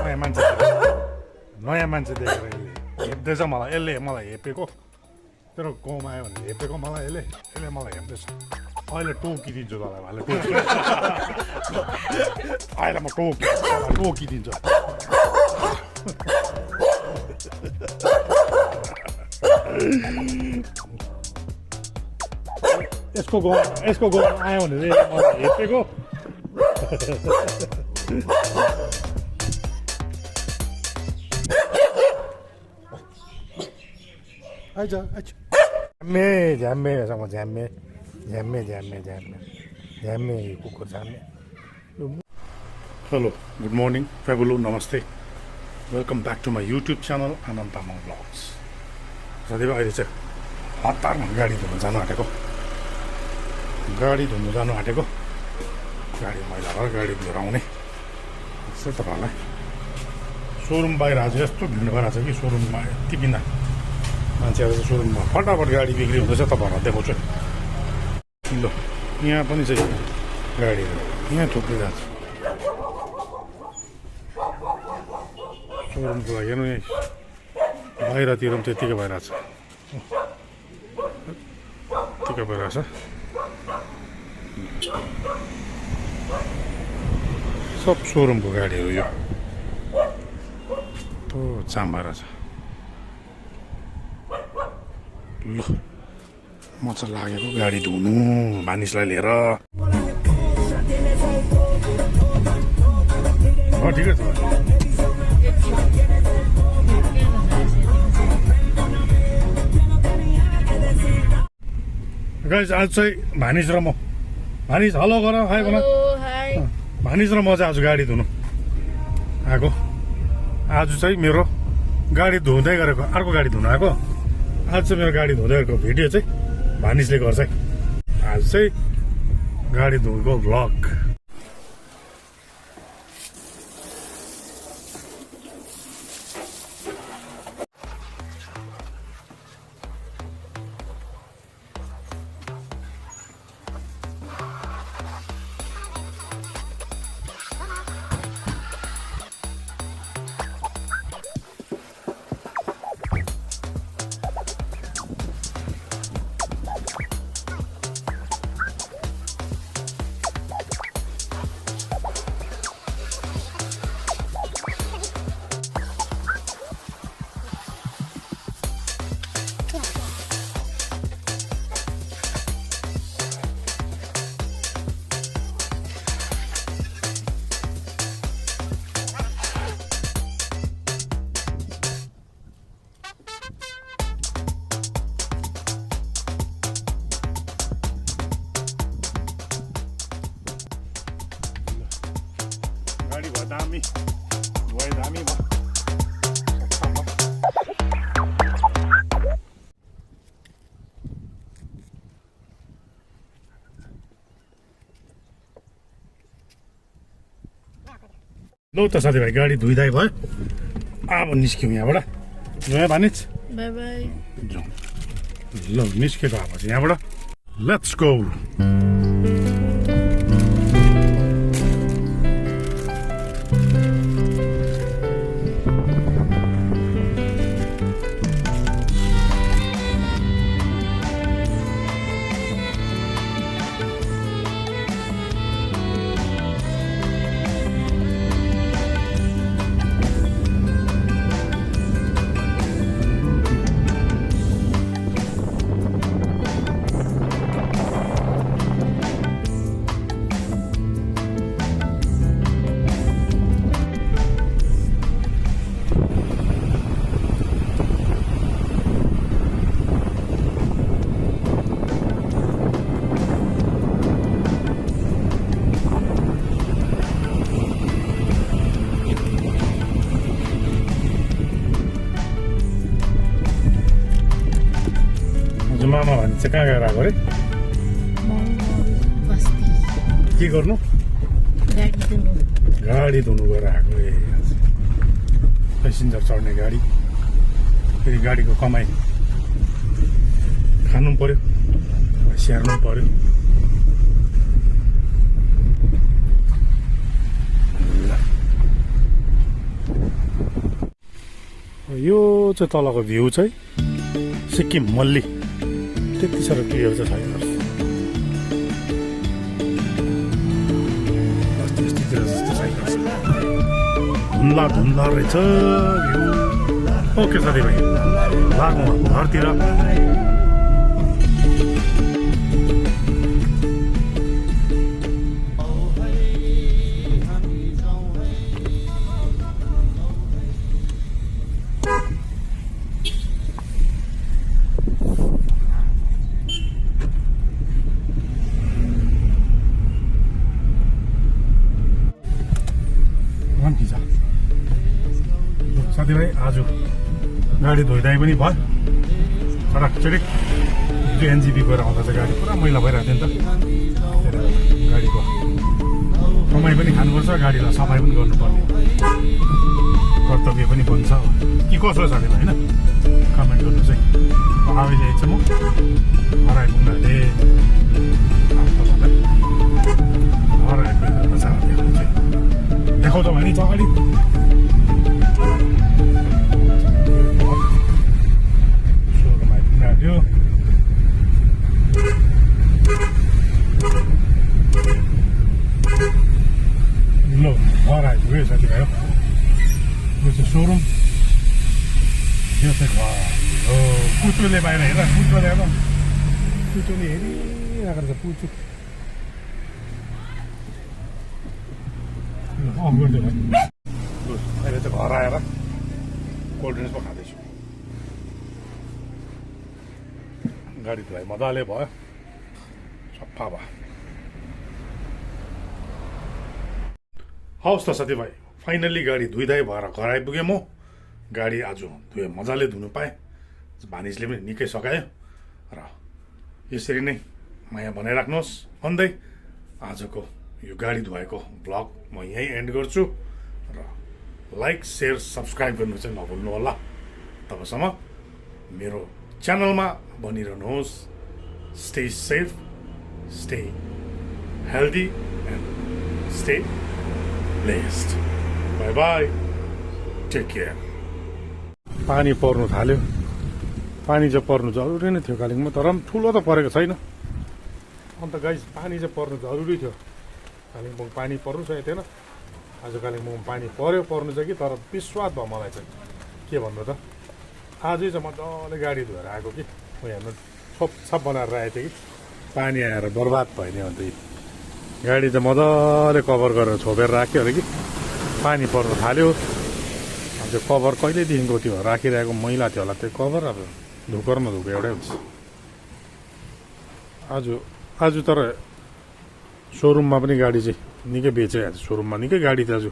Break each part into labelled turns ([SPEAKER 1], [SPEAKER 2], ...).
[SPEAKER 1] नयाँ मान्छे देखेर यसले हेप्दैछ मलाई, यसले मलाई हेपेको। तेरो गाउँमा आयो भने हेपेको मलाई यसले मलाई हेप्दैछ। अहिले टोकिदिन्छु तँलाई, भाले टोकी। अहिले म टोकिदिन्छु। यसको गाउँमा आयो भने चाहिँ मलाई हेपेको। आइज झ्याम्मे कुकुर झ्याम्मे। हेलो, गुड मर्निङ, फेबुलो, नमस्ते, welcome back to my YouTube channel Anand Tamang blogs. साथीभाइ अहिले चाहिँ हतारमा गाडी धुनु जानु आँटेको। गाडी मैला भएर गाडी धुएर आउने यस्तो तपाईँहरूलाई। सोरुम बाहिर आज यस्तो भिड भइरहेको छ कि सोरुममा यति बिना मान्छेहरू चाहिँ सोरुममा फटाफट गाडी बिक्री हुँदैछ। तपाईँहरूलाई देखाउँछु ल। यहाँ पनि चाहिँ गाडीहरू यहाँ थुप्रिरहेको छ। सोरुमको लागि हेर्नु यहीँ बाहिरतिर पनि त्यत्तिकै भइरहेछ। त्यत्तिकै भइरहेछ। सब सोरुमको गाडीहरू यो तो जाम भएर छ। ल म चाहिँ लागेको गाडी धुनु मानिसलाई लिएर। ठिकै छ। गाइस आज चाहिँ भानिज र म, भानिज हलो गर, हाई भन। भानिज र म चाहिँ आज गाडी धुनु आएको। आज चाहिँ मेरो गाडी धुँदै गरेको, अर्को गाडी धुनु आएको। आज चाहिँ मेरो गाडी धुँदै गरेको भिडियो चाहिँ भानिजले गर्छ। आज चाहिँ गाडी धुएको भ्लग। गाडी भयो दामी, भयो दामी भयो। लौ त साथीभाइ गाडी धुइधाइ भयो। अब निस्क्यौँ यहाँबाट। नयाँ भानिज
[SPEAKER 2] बाई बाई।
[SPEAKER 1] ल निस्केको अब चाहिँ यहाँबाट। Let's go. मामा भने चाहिँ कहाँ गएर आएको अरे? के गर्नु? गाडी धुनु गएर आएको। ए पेसेन्जर चढ्ने गाडी, फेरि गाडीको कमाइ खानु पर्यो, स्याहार्नु पर्यो। यो चाहिँ तलको भ्यू चाहिँ सिक्किम मल्ली त्यति साह्रो क्लियर चाहिँ छैन यस्तोतिर जस्तो छैन धुन्ला धुन्ला रहेछ भ्यू ओके साथीभाइ लागौँ घरतिर साथीभाइ आज गाडी धोइदाइ पनि भयो चडक चडिक हिजो एनजिपी गएर आउँदा चाहिँ गाडी पुरा मैला भइरहेको थियो नि त गाडीको कमाइ पनि खानुपर्छ गाडीलाई सफाइ पनि गर्नुपर्ने कर्तव्य पनि बन्छ कि कसो साथीभाइ होइन कमेन्ट गर्नु चाहिँ आवेश आइछ म घर आइपुग्नु अरे घर आइपुग्नु देखाउँछ भने चाहिँ अगाडि यो ल घर आइपुग्यो साथीभाइ यो चाहिँ सोरुम यो चाहिँ घर हो पुचोले बाहिर हेर पुचोले हेर पुचोले हेरिरहेको रहेछ पुचो अफ गरिदियो भाइ अहिले चाहिँ घर आएर कोल्ड ड्रिङ्क्स पो खाँदैछु गाडी धुवाइ मजाले भयो सफा भयो हवस् त साथीभाइ फाइनल्ली गाडी धुइधाइ भएर घर आइपुगेँ म गाडी आज धुएँ मजाले धुनु पाएँ भानिजले पनि निकै सकायो र यसरी नै माया बनाइराख्नुहोस् भन्दै आजको यो गाडी धुवाएको भ्लग म यहीँ एन्ड गर्छु र लाइक सेयर सब्सक्राइब गर्नु चाहिँ नभुल्नु होला तबसम्म मेरो च्यानलमा बनिरहनुहोस् stay safe stay healthy and stay blessed bye bye take care पानी पर्नु थाल्यो पानी चाहिँ पर्नु जरुरी नै थियो कालिम्पोङमा तर पनि ठुलो त परेको छैन अन्त गाइस पानी चाहिँ पर्नु जरुरी थियो कालिम्पोङ पानी पर्नु सकेको थिएन आज कालिम्पोङमा पानी पर्नु चाहिँ कि तर विश्वास भयो मलाई चाहिँ के भन्नु त आजै चाहिँ मजाले गाडी धोएर आएको कि म हेर्नु छोपछाप बनाएर राखेको थिएँ कि पानी आएर बर्बाद भयो नि अन्त गाडी चाहिँ मजाले कभर गरेर छोपेर राख्यो अरे कि पानी पर्नु थाल्यो अब त्यो कभर कहिलेदेखिको त्यो राखिरहेको मैला थियो होला त्यो कभर अब धुको र नधुको एउटै हुन्छ आज तर सोरुममा पनि गाडी चाहिँ निकै बेच्यो आज सोरुममा निकै गाडी थियो आज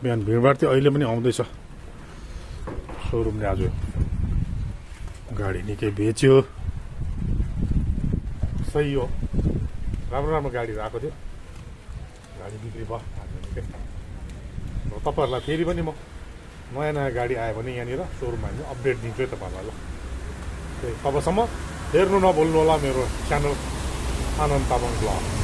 [SPEAKER 1] बिहान भिडभाड थियो अहिले पनि आउँदैछ सोरुमले आज गाडी निकै बेच्यो सही हो राम्रो राम्रो गाडीहरू आएको थियो गाडी बिक्री भयो आज निकै र तपाईँहरूलाई फेरि पनि म नयाँ नयाँ गाडी आयो भने यहाँनिर सोरुममा अपडेट दिन्छु है तपाईँहरूलाई ल तबसम्म हेर्नु नभुल्नु होला मेरो च्यानल आनन्द तामाङ ब्लग